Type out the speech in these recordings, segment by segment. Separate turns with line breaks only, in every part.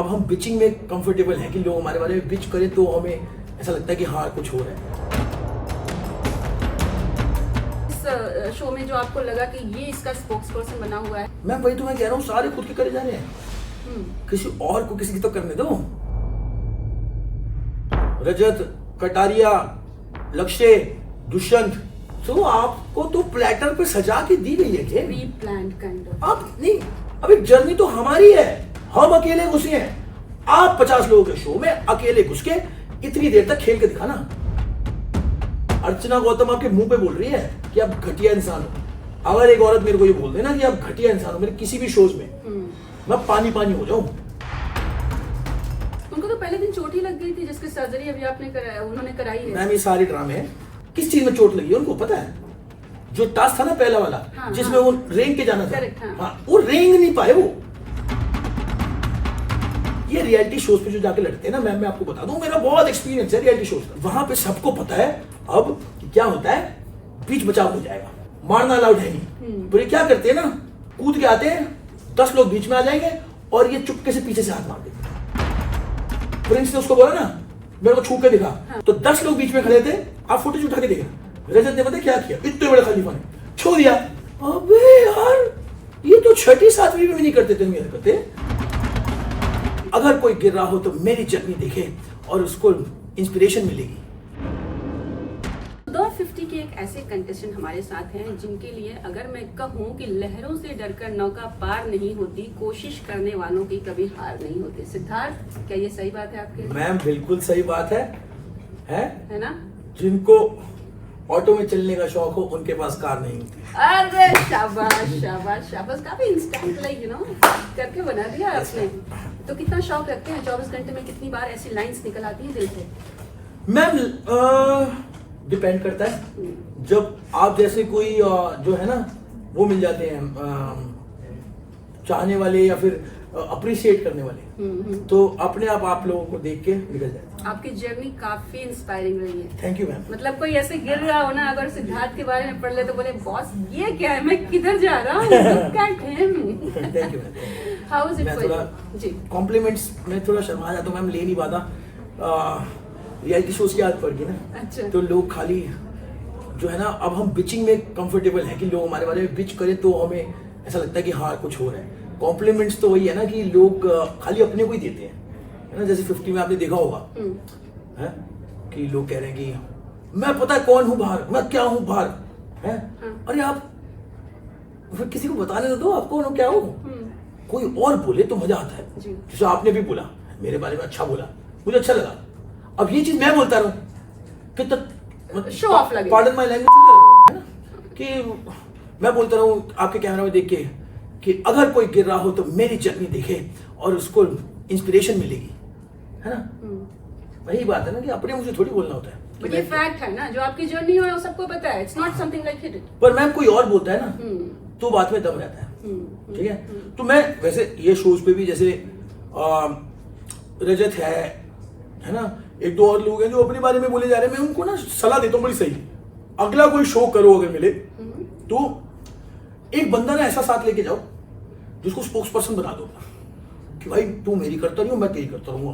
हम बिचिंग में कंफर्टेबल हैं कि लोग हमारे बारे में बिच करें तो हमें ऐसा लगता है कि हाँ कुछ हो रहा है।
इस शो में जो आपको लगा कि ये इसका स्पोक्स पर्सन बना हुआ है?
मैं वही तो मैं कह रहा हूँ, सारे खुद के करे जा रहे हैं, किसी और को किसी की तो करने दो। रजत, कटारिया, लक्ष्य, दुष्यंत, तो आपको तो प्लेटर पे सजा के दी गई है कि
प्री-प्लान्ड काइंड ऑफ।
आप नहीं, अभी जर्नी तो हमारी है, हम अकेले घुसे हैं। आप 50 लोगों के शो में अकेले घुस के इतनी देर तक खेल के दिखाना। अर्चना गौतम आपके मुंह पे बोल रही है कि आप घटिया इंसान हो। अगर एक औरत मेरे को ये बोल देना कि आप घटिया इंसान हो मेरे किसी भी शोज में, मैं पानी पानी हो जाऊं।
उनको तो पहले दिन चोट ही लग गई थी, जिसकी सर्जरी अभी आपने उन्होंने कराई है।
मैम ये सारे ड्रामे हैं, किस चीज में चोट लगी है उनको पता है? जो टास्क था ना पहला वाला,
हाँ,
जिसमें
हाँ,
वो रेंग के जाना था,
करेक्ट, हाँ।
हाँ, वो रेंग नहीं पाए। वो ये रियलिटी शोज पे जो जाके लड़ते हैं ना मैम, मैं आपको बता दूं, मेरा बहुत एक्सपीरियंस है रियलिटी शोज का। वहां पे सबको पता है अब कि क्या होता है, बीच बचाव हो जाएगा, मारना अलाउड है नहीं। तो ये क्या करते हैं ना, कूद के आते हैं, 10 लोग बीच में आ जाएंगे और ये चुपके से पीछे से हाथ मार देंगे। प्रिंस ने उसको बोला ना मेरे को छू के दिखा,
हाँ।
तो 10 लोग बीच में खड़े थे, आप फुटेज उठा के देखना। रजत ने पता क्या किया, इतने बड़े खलीफा ने छू दिया। अबे यार, ये तो 6ठी 7वीं में भी नहीं करते थे मेरे हरकतें। अगर कोई गिर रहा हो तो मेरी जर्नी देखे और उसको इंस्पिरेशन मिलेगी।
250 के एक ऐसे कंटेस्टेंट हमारे साथ हैं जिनके लिए अगर मैं कहूं कि लहरों से डरकर नौका पार नहीं होती, कोशिश करने वालों की कभी हार नहीं होती। सिद्धार्थ, क्या ये सही बात है आपके लिए?
मैम बिल्कुल सही बात है
ना?
जिनको ऑटो में चलने का शौक हो उनके पास कार नहीं होती।
अरे शाबाश शाबाश शाबाश, काफी इंस्टेंट करके बना दिया आपने। तो कितना शौक रखते हैं? 24 घंटे में कितनी बार ऐसी लाइंस निकल आती हैं दिल से?
मैम डिपेंड करता है, जब आप जैसे कोई जो है ना वो मिल जाते हैं चाहने वाले या फिर अप्रिशिएट करने वाले, तो अपने आप लोगों को देख के निकल जाते हैं।
आपकी जर्नी काफी इंस्पायरिंग रही है।
Thank you ma'am.
मतलब कोई ऐसे गिर रहा हो ना, अगर सिद्धार्थ के बारे में पढ़ ले तो बोले बॉस ये क्या है, मैं किधर जा रहा हूँ, look at him.
Thank you ma'am.
How is it
मैं
फॉर
थोड़ा
यू? जी,
कॉम्प्लीमेंट्स में थोड़ा शर्मा जाता हूँ मैम, ले नहीं पाता। रियलिटी शोज की आदत पड़ गई ना,
अच्छा।
तो लोग खाली जो है ना, अब हम बिचिंग में कंफर्टेबल हैं कि लोग हमारे बारे में बिच करें तो हमें ऐसा लगता है कि हाँ कुछ हो रहा है। कॉम्प्लीमेंट्स तो वही है ना कि लोग खाली अपने को ही देते हैं, है ना। जैसे 50 में आपने देखा होगा है कि लोग कह रहे हैं कि मैं पता है कौन हूँ बाहर, मैं क्या हूँ बाहर, है। अरे आप फिर किसी को बताने दो आप कौन हो क्या हो। कोई और बोले तो मजा आता है, जैसे आपने भी बोला मेरे बारे में अच्छा बोला, मुझे अच्छा लगा। अब ये चीज मैं बोलता रहूं कि
शो ऑफ लगे,
पार्डन माय लैंग्वेज, है ना, कि मैं बोलता रहूं आपके कैमरा में देख के कि अगर कोई गिर रहा हो तो मेरी जर्नी देखे और उसको इंस्पिरेशन मिलेगी, है ना। वही बात है ना कि अपने मुझे थोड़ी बोलना होता है।
बट ये फैक्ट है ना, जो आपकी जर्नी है वो सबको पता है। It's not something like hidden.
पर मैम कोई और बोलता है ना तो बात में दम रहता है, ठीक है। तो मैं वैसे ये शोज पे भी जैसे रजत है ना, एक दो और लोग हैं जो अपने बारे में बोले जा रहे हैं, मैं उनको ना सलाह देता हूँ बड़ी सही। अगला कोई शो करो अगर मिले तो एक बंदा ना ऐसा साथ लेके जाओ जिसको स्पोक्स पर्सन बना दो कि भाई तू मेरी करता नहीं हो, मैं तेरी करता रहूंगा,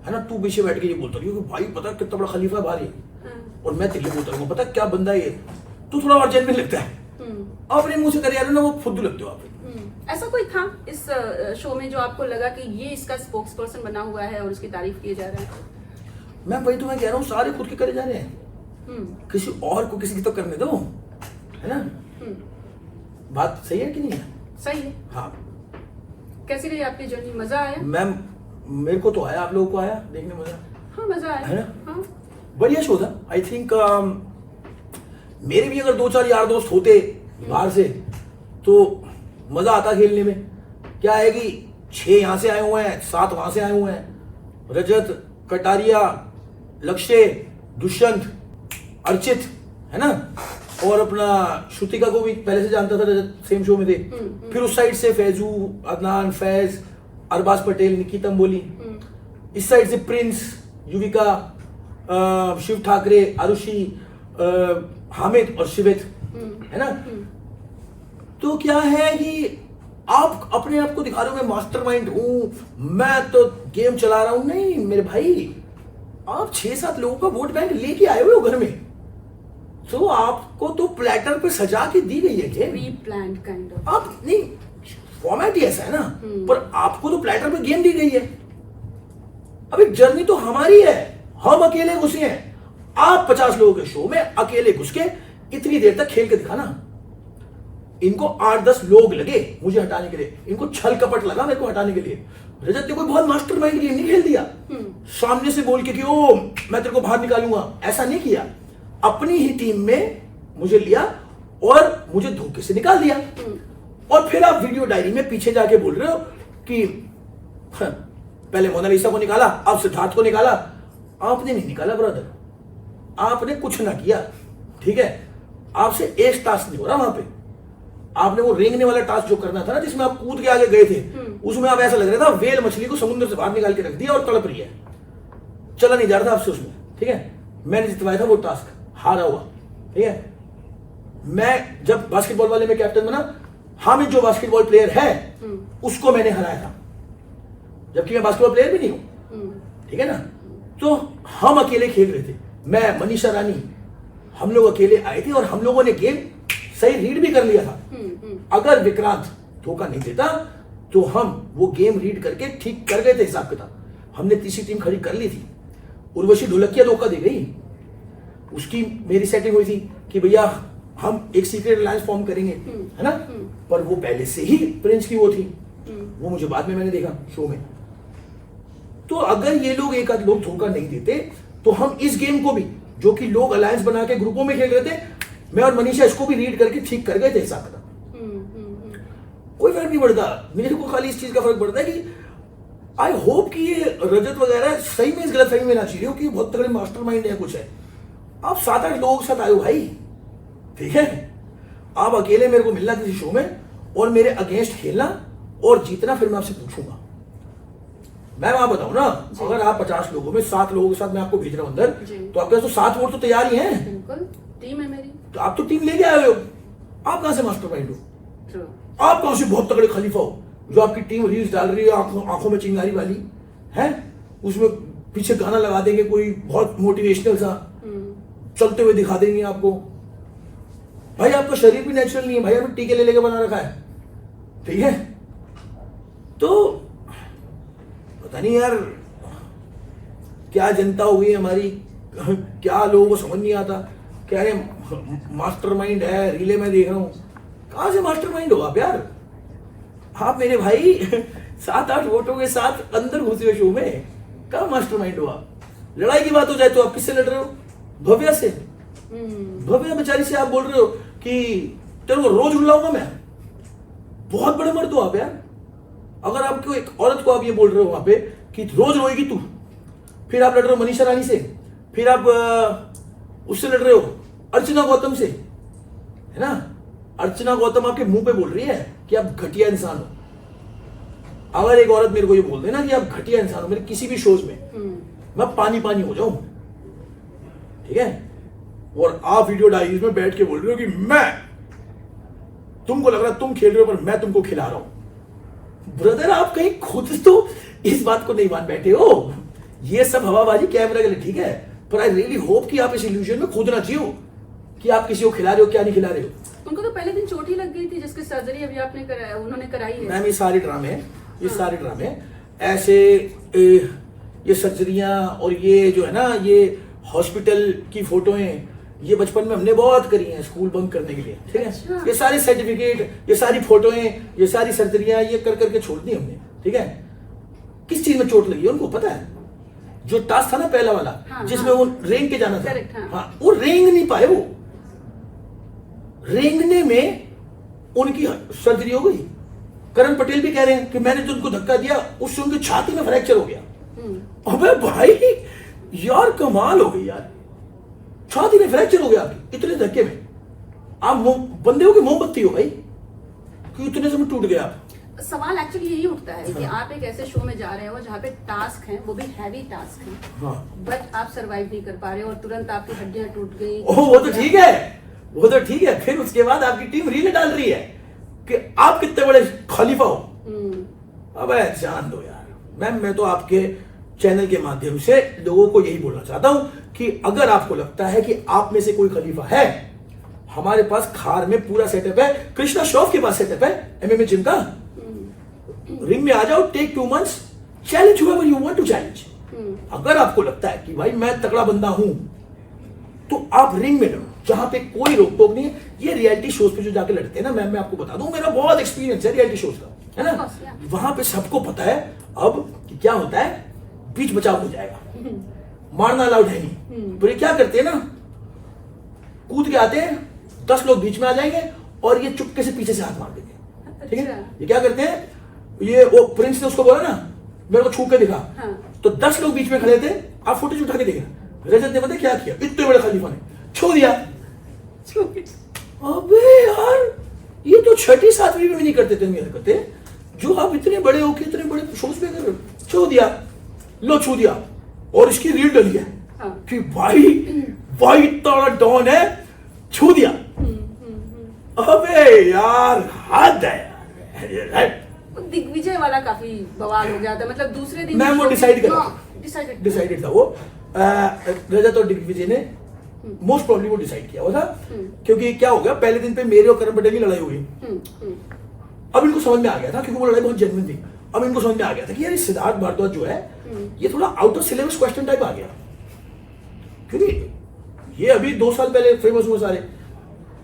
है ना। तू पीछे बैठ के ये बोलता रही हो कि भाई पता है कितना बड़ा खलीफा बाहर है, और मैं तेरे लिए बोलता रहूंगा पता है क्या बंदा है ये, तो थोड़ा और जेन्युइन लगता है। अपने मुंह से करे यार ना, वो फुद्दू लगते हो आप।
ऐसा कोई था इस शो में जो आपको लगा कि ये इसका स्पोक्स पर्सन बना हुआ है और उसकी तारीफ की जा रहा है?
मैं वही तो मैं कह रहा हूँ, सारे खुद के करे जा रहे हैं, किसी और को किसी की तो करने दो, है ना। बात सही है कि नहीं है?
सही है।
हाँ।
कैसी रही आपकी जर्नी? मजा आया?
मैम मेरे को तो आया, आप लोगों को आया देखने मजा?
हाँ मजा आया,
है ना।
हाँ।
बढ़िया शो था। आई थिंक मेरे भी अगर 2-4 यार दोस्त होते बाहर से तो मजा आता खेलने में। क्या है कि 6 यहाँ से आए हुए हैं, 7 वहां से आए हुए हैं। रजत, कटारिया, लक्ष्य, दुष्यंत, अर्चित, है ना, और अपना श्रुतिका को भी पहले से जानता था, रजत सेम शो में थे। फिर उस साइड से फैजू, अदनान, फैज, अरबाज पटेल, निकी तंबोली, इस साइड से प्रिंस, युविका, शिव ठाकरे, आरुषि, हामिद और शिवित, है ना। तो क्या है कि आप अपने आप को दिखा रहे हो मैं मास्टरमाइंड हूं, मैं तो गेम चला रहा हूं। नहीं मेरे भाई, आप 6-7 लोगों का वोट बैंक लेके आए हुए हो घर में, तो आपको तो प्लेटर पे सजा के दी गई है game.
Pre planned kind of.
आप नहीं, फॉर्मेट ही ऐसा है ना, पर आपको तो प्लेटर पे गेम दी गई है। अभी जर्नी तो हमारी है, हम अकेले घुसे हैं। आप 50 लोगों के शो में अकेले घुस के इतनी देर तक खेल के दिखाना। इनको 8-10 लोग लगे मुझे हटाने के लिए, इनको छल कपट लगा मेरे को हटाने के लिए। रजत ने कोई बहुत मास्टरमाइंड गेम नहीं खेल दिया, सामने से बोल के कि ओ मैं तेरे को बाहर निकालूंगा, ऐसा नहीं किया। अपनी ही टीम में मुझे लिया और मुझे धोखे से निकाल दिया। और फिर आप वीडियो डायरी में पीछे जाके बोल रहे हो कि पहले मोनालिसा को निकाला, अब सिद्धार्थ को निकाला। आपने नहीं निकाला ब्रदर, आपने कुछ ना किया, ठीक है। आपसे एक टास्क नहीं हो रहा वहां पे। आपने वो रेंगने वाला टास्क जो करना था ना, जिसमें आप कूद के आगे गए थे, उसमें आप ऐसा लग रहा था वेल मछली को समुद्र से बाहर निकाल के रख दिया और तड़प रही है, चला नहीं जा रहा था आपसे उसमें, ठीक है। मैंने जितवाया था वो टास्क, हारा हुआ, ठीक है। मैं जब बास्केटबॉल वाले में कैप्टन बना, हामिद जो बास्केटबॉल प्लेयर है उसको मैंने हराया था, जबकि मैं बास्केटबॉल प्लेयर भी नहीं हूं, ठीक है ना। तो हम अकेले खेल रहे थे, मैं, मनीषा रानी, हम लोग अकेले आए थे और हम लोगों ने गेम सही रीड भी कर लिया था। अगर विक्रांत धोखा नहीं देता तो हम वो गेम रीड करके ठीक कर गए थे हिसाब किताब। हमने तीसरी टीम खड़ी कर ली थी। उर्वशी ढोलकिया धोखा दे गई, उसकी मेरी सेटिंग हुई थी कि भैया हम एक सीक्रेट अलायंस फॉर्म करेंगे, है ना। पर वो पहले से ही प्रिंस की वो थी, वो मुझे बाद में मैंने देखा शो में। तो अगर ये लोग एक आध लोग धोखा नहीं देते तो हम इस गेम को भी, जो कि लोग अलायंस बना के ग्रुपों में खेल रहे थे, मैं और मनीषा इसको भी रीड करके ठीक कर गए थे हिसाब किताब। कोई फर्क नहीं पड़ता, मेरे को खाली इस चीज का फर्क पड़ता है कि आई होप कि ये रजत वगैरह सही में इस गलतफहमी में ना चाहिए हो कि बहुत तगड़े मास्टरमाइंड है कुछ है। आप 7-8 लोगों के साथ आए हो भाई, ठीक है। आप अकेले मेरे को मिलना किसी शो में और मेरे अगेंस्ट खेलना और जीतना, फिर मैं आपसे पूछूंगा। मैं वहां बताऊं ना, अगर आप 50 लोगों में 7 लोगों के साथ मैं आपको भेज रहा हूं अंदर, तो आपके पास तो 7 वोट तो तैयार ही हैं।
बिल्कुल, टीम है मेरी।
तो आप तो टीम लेके आए हो, आप कहां से मास्टरमाइंड हो?
True.
आप कहां से बहुत तगड़े खलीफा हो जो आपकी टीम रील्स डाल रही है आंखों में चिंगारी वाली है, उसमें पीछे गाना लगा देंगे कोई बहुत मोटिवेशनल सा, चलते हुए दिखा देंगे आपको। भाई आपका शरीर भी नेचुरल नहीं है भाई, आपने टीके ले लेके बना रखा है, ठीक है। तो पता नहीं यार क्या जनता हो गई हमारी, क्या लोगों को समझ नहीं आता। क्या है मास्टरमाइंड है, रीले में देख रहा हूं, कहां से मास्टरमाइंड हो आप यार? आप मेरे भाई 7-8 वोटों के साथ अंदर घुसे हुए शो में, कहां मास्टरमाइंड हो आप? लड़ाई की बात हो जाए तो आप किससे लड़ रहे हो? भव्या से। भव्या बेचारी से आप बोल रहे हो कि तेरे को रोज रुलाऊंगा मैं। बहुत बड़े मर्द हो आप यार। अगर आपको एक औरत को आप ये बोल रहे हो वहां पे कि रोज रोएगी तू, फिर आप लड़ रहे हो मनीषा रानी से, फिर आप उससे लड़ रहे हो अर्चना गौतम से, है ना। अर्चना गौतम आपके मुंह पे बोल रही है कि आप घटिया इंसान हो। अगर एक औरत मेरे को ये बोल दे ना कि आप घटिया इंसान हो मेरे किसी भी शोज में, मैं पानी पानी हो जाऊं, ठीक है। और आप वीडियो डायरीज में बैठ के बोल रहे हो कि मैं, तुमको लग रहा है तुम खेल रहे हो पर मैं तुमको खिला रहा हूं। ब्रदर आप कहीं खुद तो इस बात को नहीं मान बैठे हो। ये सब हवाबाजी कैमरा के लिए ठीक है, पर आई रियली होप कि आप इस इल्यूजन में खुद ना जियो कि आप किसी को खिला रहे हो क्या नहीं खिला रहे हो।
उनको तो पहले दिन चोट ही लग गई थी जिसकी सर्जरी अभी आपने उन्होंने कराई है।
मैम ये सारे ड्रामे ऐसे ये सर्जरियां और ये जो है ना ये हॉस्पिटल की फोटोएं, ये बचपन में हमने बहुत करी हैं स्कूल बंक करने के लिए, ठीक है।
अच्छा।
ये सारे सर्टिफिकेट, ये सारी फोटोएं, ये सारी सर्जरियां ये कर करके छोड़ दी हमने, ठीक है। किस चीज में चोट लगी है उनको पता है? जो टास्क था ना पहला वाला,
हाँ,
जिसमें वो रेंग के जाना था,
Correct, हाँ।
हाँ, वो रेंग नहीं पाए। वो रेंगने में उनकी सर्जरी हो गई। करण पटेल भी कह रहे हैं कि मैंने जो उनको धक्का दिया उससे उनकी छाती में फ्रैक्चर हो गया। अबे भाई यार कमाल हो गई यार, छाती में फ्रैक्चर हो गया आपकी इतने धक्के में। आप बंदे हो कि मोमबत्ती हो भाई कि इतने समय टूट गया आप।
सवाल एक्चुअली यही उठता है कि आप एक ऐसे शो में जा रहे हो जहाँ पे टास्क हैं, वो भी हैवी टास्क हैं,
हाँ।
बट आप सरवाइव नहीं कर पा रहे हो और तुरंत आपकी हड्डियां टूट गई।
ओह वो तो ठीक है, वो तो ठीक है। फिर उसके बाद आपकी टीम रील डाल रही है कि आप कितने बड़े खलीफा हो। अबे जान दो यार मैम, मैं तो आपके चैनल के माध्यम से लोगों को यही बोलना चाहता हूं कि अगर आपको लगता है कि आप में से कोई खलीफा है, हमारे पास खार में पूरा सेटअप है, कृष्णा श्रॉफ के पास सेटअप है एमएमए जिम का। रिंग में आ जाओ, take 2 months, challenge whoever you want to challenge। अगर आपको लगता है कि भाई मैं तगड़ा बंदा हूं, तो आप रिंग में लड़ो, जहां पे कोई रोक टोक नहीं है। ये रियलिटी शोज पे जो जाके लड़ते हैं ना मैम, मैं आपको बता दूं, मेरा बहुत एक्सपीरियंस है रियलिटी शोज का, है ना। वहां पे सबको पता है अब कि क्या होता है, बीच बचाव हो जाएगा, मारना अलाउड है नहीं। तो ये क्या करते हैं ना, कूद के आते हैं, 10 लोग बीच में आ जाएंगे और ये चुपके से पीछे से हाथ मार देंगे, ठीक है। ये क्या करते हैं, ये वो प्रिंस ने उसको बोला ना मेरे को छू के दिखा, तो 10 लोग बीच में खड़े थे, आप फुटेज उठा के देखना, रजत ने पता क्या किया, इतने बड़े खलीफा ने छू दिया। अबे यार ये तो 6ठी 7वीं में नहीं करते थे ये हरकतें, जो आप इतने बड़े होके इतने बड़े शोज पे कर रहे हो। छू दिया, लो छू दिया, और इसकी रील डली है कि भाई भाई इतना डॉन है, छू दिया। अबे यार हद है यार।
दिग्विजय वाला काफी बवाल हो गया था, मतलब दूसरे दिन
मैम वो डिसाइडेड था वो, रजत और दिग्विजय ने मोस्ट प्रॉब्ली वो डिसाइड किया हुआ था। क्योंकि क्या हो गया, पहले दिन पे मेरे और करण पटेल की लड़ाई हो गई। अब इनको समझ में आ गया था, क्योंकि वो लड़ाई बहुत जेन्युइन थी, अब इनको समझ में आ गया था कि यार सिद्धार्थ भारद्वाज जो है ये थोड़ा out of syllabus question type आ गया, क्योंकि ये अभी 2 साल पहले फेमस हुए सारे,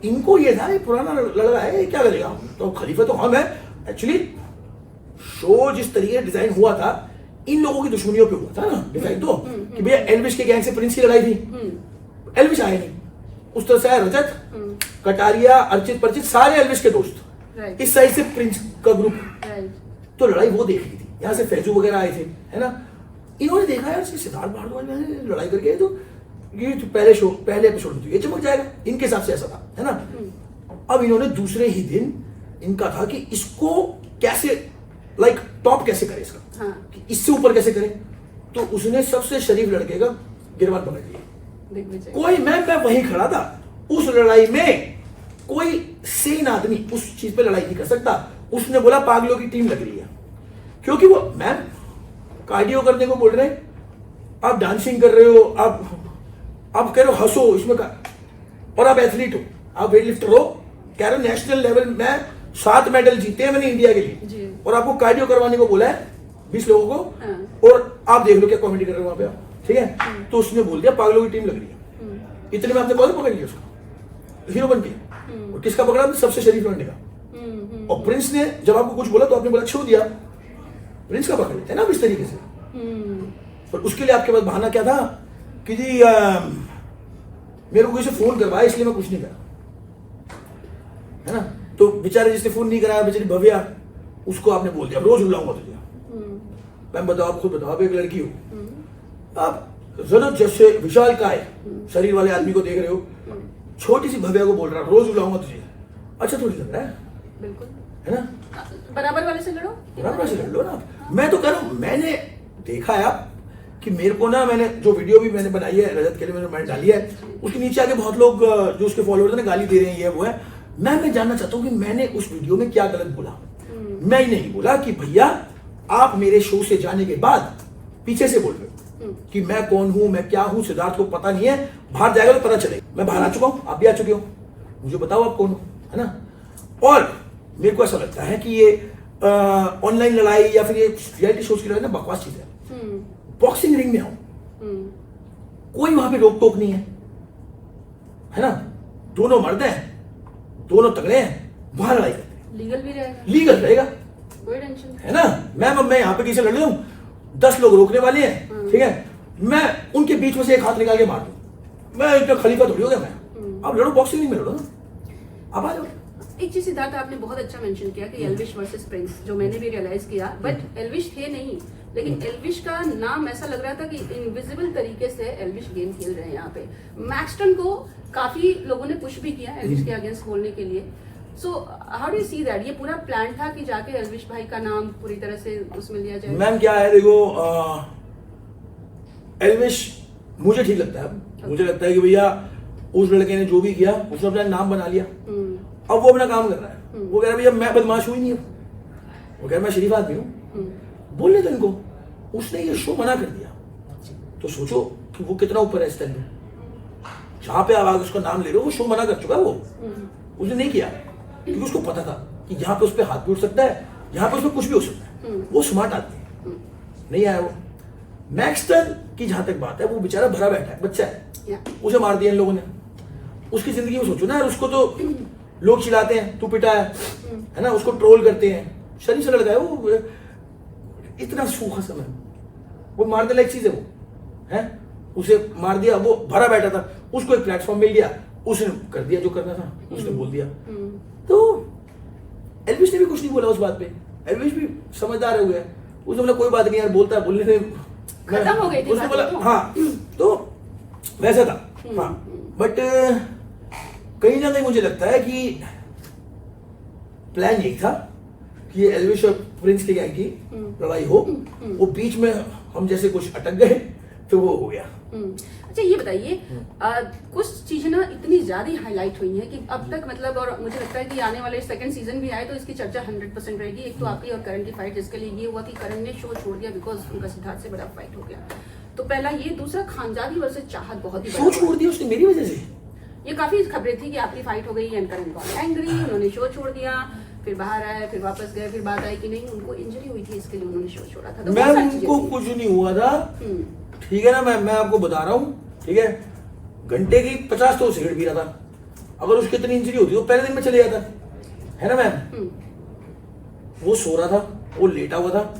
इनको ये था ये पुराना लड़का है, क्या करेगा, तो खलीफा तो हम है। एक्चुअली शो जिस तरीके डिजाइन हुआ था, इन लोगों की दुश्मनियों पे हुआ था ना डिजाइन, तो कि भैया एल्विश के गैंग से प्रिंस की लड़ाई थी, एल्विश आए नहीं, उस तरह से आए रजत, कटारिया, अर्चित परचित, सारे एल्विश के दोस्त, इस साइड से प्रिंस का ग्रुप, तो लड़ाई वो देख रही थी, यहाँ से फैजू वगैरह आए थे, है ना। इन्होंने देखा यार सिद्धार्थ भारद्वाज ने लड़ाई करके तो ये तो पहले एपिसोड में तो ये चमक जाएगा, इनके हिसाब से ऐसा था, है ना। अब इन्होंने दूसरे ही दिन इनका था कि इसको कैसे लाइक टॉप कैसे करे इसका, कि इससे ऊपर कैसे करे, तो उसने सबसे शरीफ लड़के का गिरबान पकड़ लिया। कोई मैं वहीं खड़ा था उस लड़ाई में, कोई सेन आदमी उस चीज पे लड़ाई नहीं कर सकता। उसने बोला पागलों की टीम लग रही है, क्योंकि वो मैम कार्डियो करने को बोल रहे हैं, आप डांसिंग कर रहे हो, आप कह रहे हो हंसो इसमें का, और आप एथलीट हो, आप वेट लिफ्टर हो, कह रहे हो नेशनल लेवल में 7 मेडल जीते हैं मैंने इंडिया के लिए, और आपको कार्डियो करवाने को बोला है 20 लोगों को, और आप देख लो क्या कॉमेडी कर रहे हो वहां पे आप, ठीक है। तो उसने बोल दिया पागलों की टीम लग रही है। इतने में आपने कौन पकड़ लिया उसको, हीरो बन के, और किसका पकड़ा, सबसे शरीफ लड़ने का। और प्रिंस ने जब आपको कुछ बोला तो आपने बोला छू दिया, प्रिंस का पकड़ लेते हैं ना इस तरीके से। पर उसके लिए आपके पास बहाना क्या था कि जी मेरे को किसी फोन करवाया इसलिए मैं कुछ नहीं करा, है ना। तो बेचारे जिसने फोन नहीं कराया, बेचारी भव्या, उसको आपने बोल दिया रोज बुलाऊंगा तुझे। मैम बताओ, आप खुद बताओ, आप एक लड़की हो, आप जरूर जैसे विशाल काय शरीर वाले आदमी को देख रहे हो, छोटी सी भव्या को बोल रहा रोज बुलाऊंगा तुझे, अच्छा थोड़ी लग रहा है, बिल्कुल, है ना।
बराबर वाले से लड़ो,
बराबर से लड़ लो ना। मैं तो कह रहा हूं, मैंने देखा है आप कि मेरे को ना, मैंने जो वीडियो भी मैंने बनाई है रजत के लिए, मैंने डाली है, उसके नीचे आके बहुत लोग जो उसके फॉलोअर्स हैं गाली दे रहे हैं, ये वो है। मैं जानना चाहता हूं कि मैंने उस वीडियो में क्या गलत बोला। मैं ही नहीं बोला कि भैया आप मेरे शो से जाने के बाद पीछे से बोल रहे हो कि मैं कौन हूं, मैं क्या हूं, सिद्धार्थ को पता नहीं है, बाहर जाएगा तो पता चलेगा। मैं बाहर आ चुका हूं, आप भी आ चुके हो, मुझे बताओ आप कौन हो, है ना। और मेरे को ऐसा लगता है कि ये ऑनलाइन लड़ाई या फिर ये रियलिटी शोज की लड़ाई ना बकवास चीज है। बॉक्सिंग रिंग में आओ, कोई वहां पे रोक टोक नहीं है ना, दोनों मर्द हैं, दोनों तगड़े हैं, वहां लड़ाई करते हैं, लीगल रहेगा,
कोई टेंशन नहीं,
है ना। मैं यहाँ पे किसी लड़ लूं, 10 लोग रोकने वाले हैं, ठीक है, मैं उनके बीच में से एक हाथ निकाल के मार दूं, मैं इतना खलीफा थोड़ी हो गया मैं। आप लड़ो, बॉक्सिंग रिंग में लड़ो ना, आप आ जाओ।
एक चीज सिद्धार्थ आपने बहुत अच्छा मेंशन किया कि एल्विश वर्सेस प्रिंस, जो मैंने भी रियलाइज किया, बट एल्विश थे नहीं, लेकिन एल्विश का नाम ऐसा लग रहा था कि इनविजिबल तरीके से एल्विश गेम खेल रहे हैं यहाँ पे। मैक्सटन को काफी लोगों ने पुश भी किया एल्विश के अगेंस्ट बोलने के लिए। So how do you see that, ये पूरा प्लान था कि जाके एल्विश भाई का नाम पूरी तरह से उसमें लिया जाए?
मैम क्या है, देखो एल्विश मुझे ठीक लगता है, मुझे लगता है कि भैया उस लड़के ने जो भी किया उसने अपना नाम बना लिया, अब वो अपना काम कर रहा है, वो कह रहा भैया मैं बदमाश हुई नहीं हूँ, वो कह रहा मैं शरीफ आदमी हूँ, बोलने दो इनको। उसने ये शो मना कर दिया। तो सोचो कि वो कितना ऊपर है इस टाइम में, जहां पे आप उसका नाम ले रहे हो वो शो मना कर चुका है वो, उसने नहीं किया क्योंकि उसको पता था कि यहाँ पे उस पर हाथ भी उठ सकता है, यहाँ पे उस पर कुछ भी हो सकता है। वो स्मार्ट आदमी है, नहीं आया वो। मैक्सटन की जहां तक बात है, वो बेचारा भरा बैठा है, बच्चा है, उसे मार दिया इन लोगों ने। उसकी जिंदगी में सोचो ना, उसको तो लोग चिल्लाते हैं तू पिटा है ना, उसको ट्रोल करते हैं, शरीर से लड़का है वो, इतना सूखा समय, वो मारने लायक चीज है वो, है उसे मार दिया। वो भरा बैठा था, उसको एक प्लेटफॉर्म मिल गया, उसने कर दिया जो करना था, उसने बोल दिया। तो एल्विश ने भी कुछ नहीं बोला उस बात पे, एल्विश भी समझदार हुए, उसने बोला कोई बात नहीं यार, बोलता है, बोलने से
खत्म हो गई थी,
उसने बोला हाँ, तो वैसा था। हाँ, बट कहीं ना कहीं मुझे लगता है कि प्लान यही था कि ये एल्विश और प्रिंस के गैंग की लड़ाई हो, वो बीच में हम जैसे कुछ अटक गए, तो वो हो गया।
अच्छा ये बताइए, कुछ चीजें ना इतनी ज्यादा हाईलाइट हुई हैं कि अब तक मतलब, और मुझे लगता है कि आने वाले सेकंड सीजन भी आए तो इसकी चर्चा 100% रहेगी। एक तो आपकी और करण की फाइट, जिसके लिए ये हुआ कि करण ने शो छोड़ दिया बिकॉज उनका सिद्धार्थ से बड़ा फाइट हो गया, तो पहला ये। दूसरा खानजादी वर्सेस चाहत बहुत ही
शो छोड़ दिया उसने मेरी वजह से।
ये काफी खबरें थी कि आपकी फाइट हो गई एंड करण गॉट एंग्री, उन्होंने शो छोड़ दिया, फिर बाहर आए, फिर वापस गए, फिर बात आई कि नहीं उनको इंजरी हुई थी इसके लिए उन्होंने शो छोड़ा था। तो
मैम उनको कुछ नहीं हुआ था, ठीक है ना, मैं आपको बता रहा हूँ, ठीक है, घंटे की 50 तो सिगरेट पी रहा था, अगर उसकी इतनी इंजरी होती तो पहले दिन में चले जाता, है ना मैम। वो सो रहा था, वो लेटा हुआ था,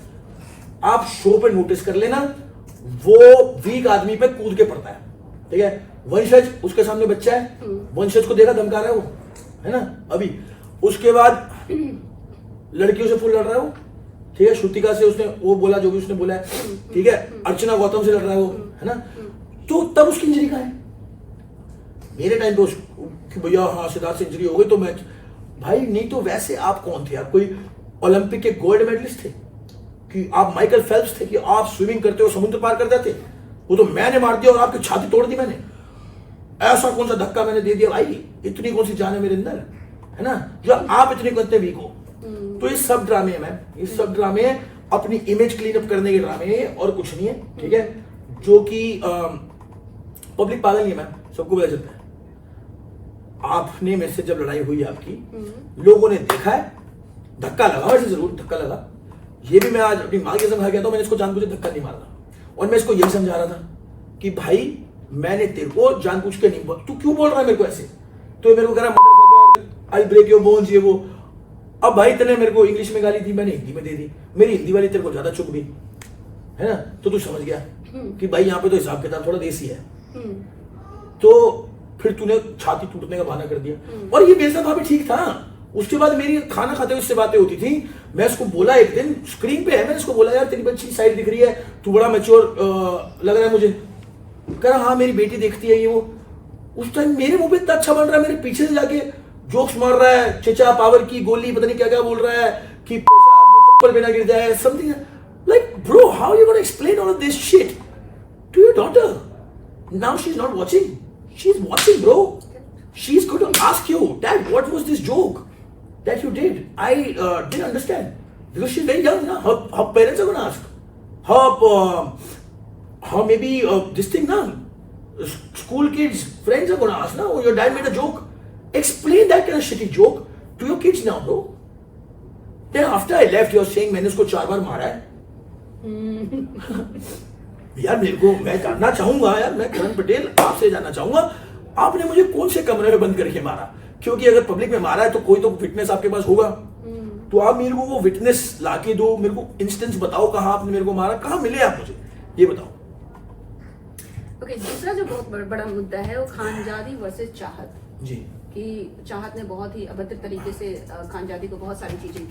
आप शो पे नोटिस कर लेना, वो वीक आदमी पे कूद के पड़ता है, ठीक है। वंशज उसके सामने बच्चा है, वंशज को देखा धमका रहा है वो, है ना। अभी उसके बाद लड़कियों से फुल लड़ रहा है वो, ठीक है, श्रुतिका से उसने वो बोला जो भी उसने बोला है, ठीक है, अर्चना गौतम से लड़ रहा है वो, है ना। तो तब उसकी इंजरी कहाँ है? मेरे टाइम पे कि भैया हाँ सिद्धार्थ से इंजरी हो गई तो मैं, भाई नहीं तो वैसे आप कौन थे? आप कोई ओलंपिक के गोल्ड मेडलिस्ट थे कि आप माइकल फेल्प्स थे कि आप स्विमिंग करते हो समुद्र पार कर जाते? वो तो मैंने मार दिया और आपकी छाती तोड़ दी मैंने, ऐसा कौन सा धक्का मैंने दे दिया भाई? इतनी कौन सी जान है मेरे अंदर, है ना, जो आप इतने करते वीक हो। तो ये सब ड्रामे है मैम, ये सब ड्रामे अपनी इमेज क्लीन अप करने के ड्रामे हैं और कुछ नहीं है, ठीक है। जो कि पब्लिक पागल नहीं है मैम, सबको पता चलता है। आपने मेरे से जब लड़ाई हुई आपकी, लोगों ने देखा है, धक्का लगा, वैसे जरूर धक्का लगा। ये भी मैं आज अपनी माँ की कसम खा गया था, मैंने इसको जानबूझ के धक्का नहीं मारा और मैं इसको यही समझा रहा था कि भाई मैंने तेरे को जानबूझ के नहीं, तू क्यों बोल रहा है मेरे को ऐसे? तो मेरे को कह रहा motherfucker I break your bones, ये वो। अब भाई तेने मेरे को इंग्लिश में गाली दी, मैंने हिंदी में दे दी, मेरी हिंदी वाली तेरे को ज्यादा चुभ गई, है ना। तो तू समझ गया कि भाई यहाँ पे तो हिसाब किताब थोड़ा देसी है। तो फिर तूने छाती टूटने का बहाना कर दिया और ये मेरे साथ वहां पे ठीक था। उसके बाद मेरी खाना खाते हुए इससे बातें होती थी, मैं इसको बोला एक दिन स्क्रीन पे है, मैंने इसको बोला यार तेरी बच्ची साइड दिख रही है, तू बड़ा मैच्योर लग रहा है मुझे। कह रहा हाँ मेरी बेटी देखती है ये वो। उस टाइम मेरे मुंह पे इतना अच्छा बन रहा है, मेरे पीछे से जाके जोक्स मार रहा है, चचा पावर की गोली पता नहीं क्या क्या बोल रहा है कि चप्पल बिना गिर जाए, something like bro how you gonna explain all of this shit to your daughter? Now she is not watching, she is watching bro, she is going to ask you dad what was this joke that you did? I didn't understand because she's very young now. Her parents are going to ask her maybe this thing now, school kids friends are going to ask now, oh, your dad made a joke. Explain that kind of shitty joke to your kids now bro. Then after I left you're saying मैंने उसको 4 बार मारा है। यार मेरे को, मैं जानना चाहूंगा यार, मैं करण पटेल आपसे जानना चाहूंगा आपने मुझे कौन से कमरे में बंद करके मारा? क्योंकि अगर पब्लिक में मारा है तो कोई तो विटनेस आपके पास होगा, तो आप मेरे को वो विटनेस लाके दो, मेरे को इंस्टेंस बताओ कहाँ आपने मेरे को मारा, कहाँ मिले आप मुझे ये बताओ।
ओके, दूसरा जो बहुत बड़ा मुद्दा है वो खानजादी वर्सेस चाहत
जी,
कि चाहत ने बहुत ही अभद्र तरीके से खानजादी को बहुत सारी चीजें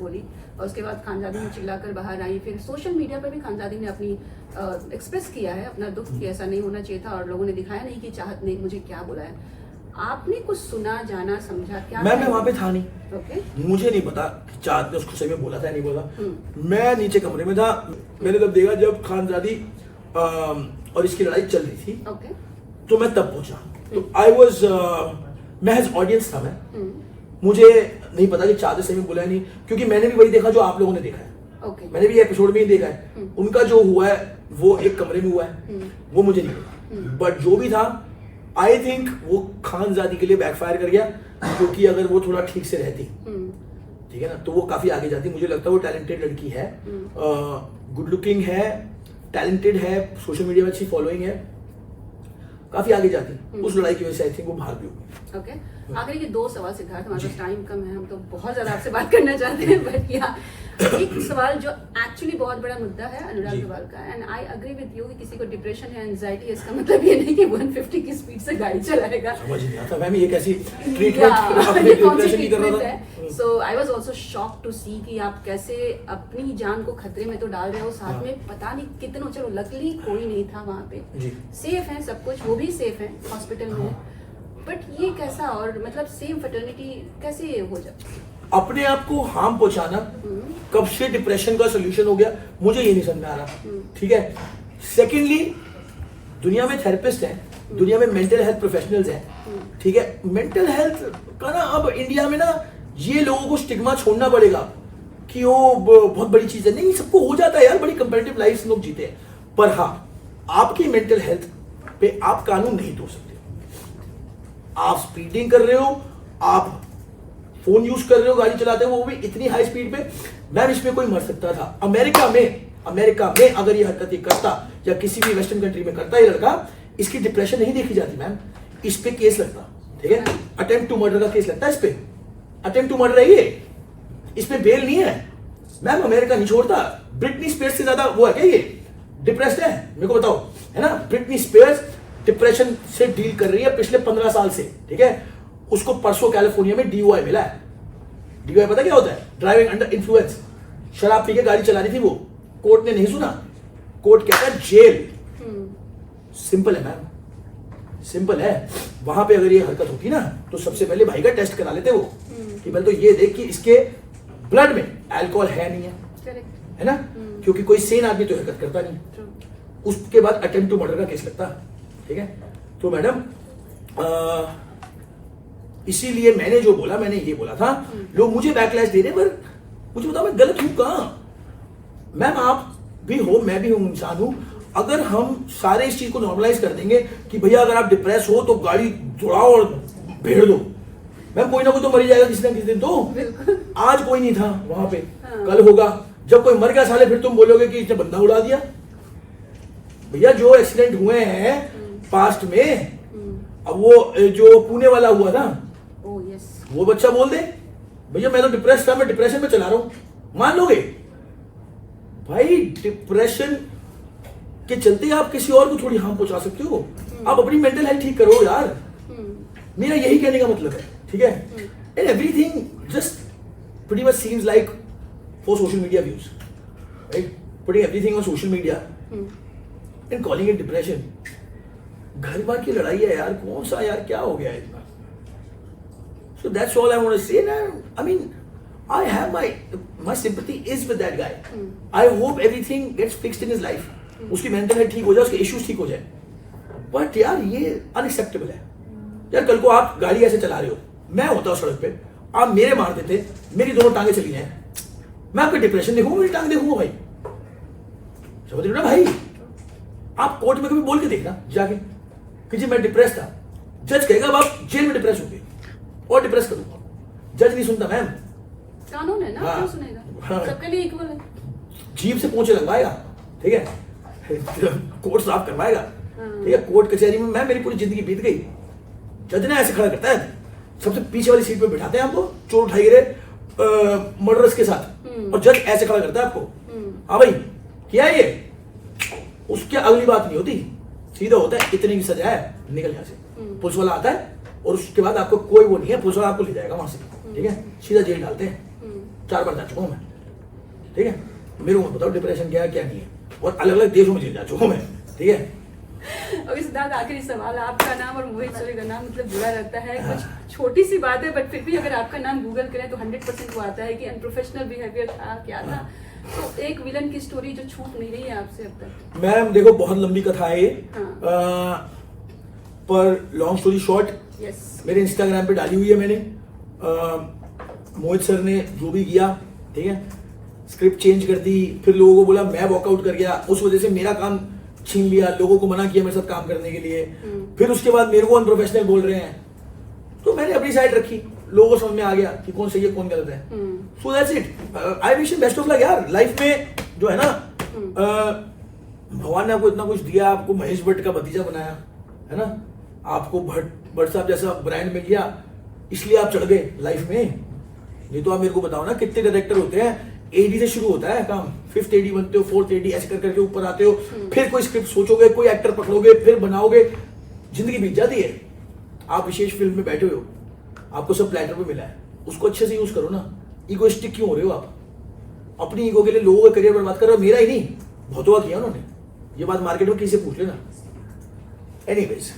बोली और उसके बाद खानजादी ने चिल्लाकर बाहर आई। फिर सोशल मीडिया पर भी खानजादी ने अपनी एक्सप्रेस किया है अपना दुख कि ऐसा नहीं होना चाहिए था और लोगों ने दिखाया नहीं कि चाहत ने मुझे क्या बोला है। आपने कुछ सुना, जाना, समझा क्या? मैं
वहां पे था नहीं,
ओके,
मुझे नहीं पता चाहत ने उसको सही में बोला था नहीं बोला। मैं नीचे कमरे में था, मैंने तब देखा जब खानजादी और इसकी लड़ाई चल रही थी,
ओके,
तो मैं तब पहुंचा। तो आई वॉज मैं ऑडियंस था मैं, मुझे नहीं पता कि चादर से में बोला है नहीं, क्योंकि मैंने भी वही देखा जो आप लोगों ने देखा है।
ओके।
मैंने भी एपिसोड में ही देखा है। उनका जो हुआ है वो एक कमरे में हुआ है, वो मुझे नहीं पता, बट जो भी था आई थिंक वो खानजादी के लिए बैकफायर कर गया, क्योंकि अगर वो थोड़ा ठीक से रहती, ठीक है ना, तो वो काफी आगे जाती। मुझे लगता है वो टैलेंटेड लड़की है, गुड लुकिंग है, टैलेंटेड है, सोशल मीडिया में अच्छी फॉलोइंग है, काफी आगे जाती। उस लड़ाई की वजह से आई थिंक वो बाहर भी होगी।
ओके, आखिरी के 2 सवाल सिद्धार्थ, हमारे पास टाइम कम है, हम तो बहुत ज्यादा आपसे बात करना चाहते हैं, बट या एक सवाल जो एक्चुअली बहुत बड़ा मुद्दा है अनुराग अग्रवाल का, and I agree with you कि किसी को डिप्रेशन है, एंजाइटी है, इसका मतलब ये नहीं कि 150 की स्पीड से गाड़ी चलाएगा।
समझ नहीं आता मैम, ये कैसी ट्रीटमेंट अपने डिप्रेशन की कर रहा था।
So I was also shocked to see कि आप कैसे अपनी जान को खतरे में तो डाल रहे हो, साथ में पता नहीं कितनों, चलो लकीली कोई नहीं था वहाँ पे, सेफ है सब कुछ, वो भी सेफ है हॉस्पिटल में, बट ये कैसा, और मतलब सेम फर्टिलिटी कैसे ये हो जाए?
अपने आप को हार्म पहुंचाना कब से डिप्रेशन का सोल्यूशन हो गया, मुझे ये नहीं समझ में आ रहा। ठीक है, सेकेंडली दुनिया में थेरेपिस्ट हैं, दुनिया में मेंटल हेल्थ प्रोफेशनल्स हैं, ठीक है, मेंटल हेल्थ का ना अब इंडिया में ना ये लोगों को स्टिग्मा छोड़ना पड़ेगा कि वो बहुत बड़ी चीज है। नहीं, सबको हो जाता है यार, बड़ी कंपेटिटिव लाइफ लोग जीते हैं, पर हाँ आपकी मेंटल हेल्थ पे आप कानून नहीं तोड़ सकते। आप स्पीडिंग कर रहे हो, आप फोन यूज कर रहे हो, गाड़ी चलाते हो, वो भी इतनी हाई स्पीड पे, मैम इसमें कोई मर सकता था। अमेरिका में अगर ये हरकत ये करता, या किसी भी वेस्टर्न कंट्री में करता ये लड़का, इसकी डिप्रेशन नहीं देखी जाती मैम, इस पे केस लगता। ठीक है, अटेम्प्ट टू मर्डर का केस लगता है इस पे, अटेम्प्ट टू मर्डर है ये, इसमें बेल नहीं है मैम, अमेरिका नहीं छोड़ता। ब्रिटनी स्पीयर्स से ज्यादा वो है क्या ये डिप्रेस्ड है, मेरे को बताओ, है ना। ब्रिटनी स्पीयर्स डिप्रेशन से डील कर रही है पिछले 15 साल से, ठीक है। उसको परसों कैलिफोर्निया में DUI मिला है। DUI पता क्या होता है? ड्राइविंग अंडर इन्फ्लुएंस, शराब पी के गाड़ी चला रही थी वो, कोर्ट ने नहीं सुना, कोर्ट कहता है जेल। सिंपल है मैम, सिंपल है। वहां पे अगर ये हरकत होती ना, तो सबसे पहले भाई का टेस्ट करा लेते वो, कि पहले तो ये देख कि इसके ब्लड में अल्कोहल है नहीं है, है ना, क्योंकि कोई सेन आदमी तो हरकत करता नहीं। उसके बाद अटेम्प्ट टू मर्डर का केस लगता, ठीक है। तो मैडम इसीलिए मैंने जो बोला, मैंने ये बोला था, लोग मुझे बैकलैश दे रहे, पर मुझे बताओ मैं गलत हूं कहां? मैम आप भी हो, मैं भी हूं, इंसान हूं। अगर हम सारे इस चीज को नॉर्मलाइज कर देंगे कि भैया अगर आप डिप्रेस हो तो गाड़ी दौड़ाओ और भेड़ दो, मैम कोई ना कोई तो मर जाएगा किसी ना किसी दिन। तो आज कोई नहीं था वहां पे, कल होगा। जब कोई मर गया साले, फिर तुम बोलोगे कि इसने बंदा उड़ा दिया। भैया जो एक्सीडेंट हुए हैं पास्ट में, अब वो जो पुणे वाला हुआ ना, वो बच्चा बोल दे भैया मैं तो डिप्रेस था, मैं डिप्रेशन में चला रहा हूं, मान लोगे? भाई डिप्रेशन के चलते आप किसी और को थोड़ी हार्म पहुंचा सकते हो। आप अपनी मेंटल हेल्थ ठीक करो यार, मेरा यही कहने का मतलब है, ठीक है। And everything just pretty much seems like for social media views, right, putting everything on social media and calling it depression. घर बार की लड़ाई है यार, कौन सा यार, क्या हो गया है इतना? So that's all I want to say. I mean, I have my sympathy is with that guy. I hope everything gets fixed in his life. उसकी मेंटल हेल्थ ठीक हो जाए, उसके इश्यूज ठीक हो जाए। बट यार ये अनएक्सेप्टेबल है यार। कल को आप गाड़ी ऐसे चला रहे हो, मैं होता हूँ सड़क पे, आप मेरे मार देते, मेरी दोनों टांगे चली जाए, मैं आपका डिप्रेशन देखूंगा, मेरी टांग देखूंगा भाई, समझ रहे हो ना भाई? आप कोर्ट में कभी बोल के देखना जाके कि जी मैं डिप्रेस था, जज कहेगा अब आप जेल में डिप्रेस हो गए और डिप्रेस करूंगा। जज नहीं सुनता मैम,
कानून है ना,
हाँ,
क्यों सुनेगा?
हाँ,
सबके लिए इक्वल है।
जीप से पोंछे लगवाएगा, ठीक है, कोर्ट साफ करवाएगा, ठीक है। कोर्ट कचहरी में मैम मेरी पूरी जिंदगी बीत गई। जज ने ऐसे खड़ा करता है, सबसे पीछे वाली सीट पे बिठाते हैं आपको, चोर उठाई गिरे मर्डरर्स के साथ, और जज ऐसे खड़ा करता है आपको, हाँ भाई क्या है ये? उसके अगली बात नहीं होती, सीधा होता है इतने की सजा है, निकल यहाँ से। पुलिस वाला आता है और उसके बाद आपको कोई वो नहीं है, पुलिस वाला आपको ले जाएगा वहां से, ठीक है, सीधा जेल डालते हैं। 4 बार जा चुका हूं मैं, ठीक है। मेरे को बताओ डिप्रेशन क्या है क्या नहीं है, और अलग अलग देशों में जेल जा चुका हूं मैं, ठीक है।
ओके सिद्धार्थ, आखिरी सवाल, आपका नाम और मोहित सोनी का नाम मतलब जुड़ा रहता है, कुछ छोटी सी बात है, बट फिर भी अगर आपका नाम गूगल करें तो 100% वो आता है कि अनप्रोफेशनल बिहेवियर था, क्या था। तो एक विलन की स्टोरी जो छूट नहीं रही है आपसे अब तक।
मैम देखो बहुत लंबी कथा है ये, पर लॉन्ग स्टोरी शॉर्ट,
यस,
मेरे इंस्टाग्राम पे डाली हुई है मैंने, मोहित सर ने जो भी किया, ठीक है, स्क्रिप्ट चेंज कर दी, फिर लोगों को बोला मैं वॉकआउट कर गया, उस वजह से मेरा काम छीन लिया, लोगों को मना किया मेरे साथ काम करने के लिए, फिर उसके बाद मेरे को अनप्रोफेशनल बोल रहे हैं, तो मैंने अपनी साइड रखी, लोगों को समझ में आ गया कि कौन सही है कौन गलत है। So that's it. I wish him best of luck यार, लाइफ में जो है ना, भगवान ने आपको इतना कुछ दिया, आपको महेश भट्ट का भतीजा बनाया है ना, आपको भट्ट साहब जैसा ब्रांड मिल गया, इसलिए आप चढ़ गए लाइफ में। ये तो आप मेरे को बताओ ना, कितने डायरेक्टर होते हैं, एडी से शुरू होता है काम, 5th एडी बनते हो, 4th एडी, ऐसे कर करके ऊपर आते हो, फिर कोई स्क्रिप्ट सोचोगे, कोई एक्टर पकड़ोगे, फिर बनाओगे, जिंदगी बीत जाती है। आप विशेष फिल्म में बैठे हो, आपको सब प्लेटर पे मिला है, उसको अच्छे से यूज करो ना। ईगोइस्टिक क्यों हो रहे हो आप? अपनी ईगो के लिए लोगों का करियर बर्बाद कर रहे हो। मेरा ही नहीं, बहुतों का किया उन्होंने। ये बात मार्केट में किसी से पूछ लेना। एनीवेज,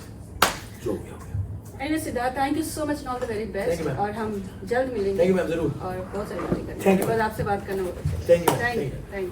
जो हो गया हो गया।
Anyway Siddharth, thank you so much, all the very
Thank
best,
you, ma'am.
और हम जल्द मिलेंगे।
Thank you, ma'am, जरूर।
और बहुत सारी बातें करेंगे।
Thank you,
बस
ma'am.
आपसे बात करना बहुत अच्छा
Thank you,
thank
thank
you,
you.
Thank you.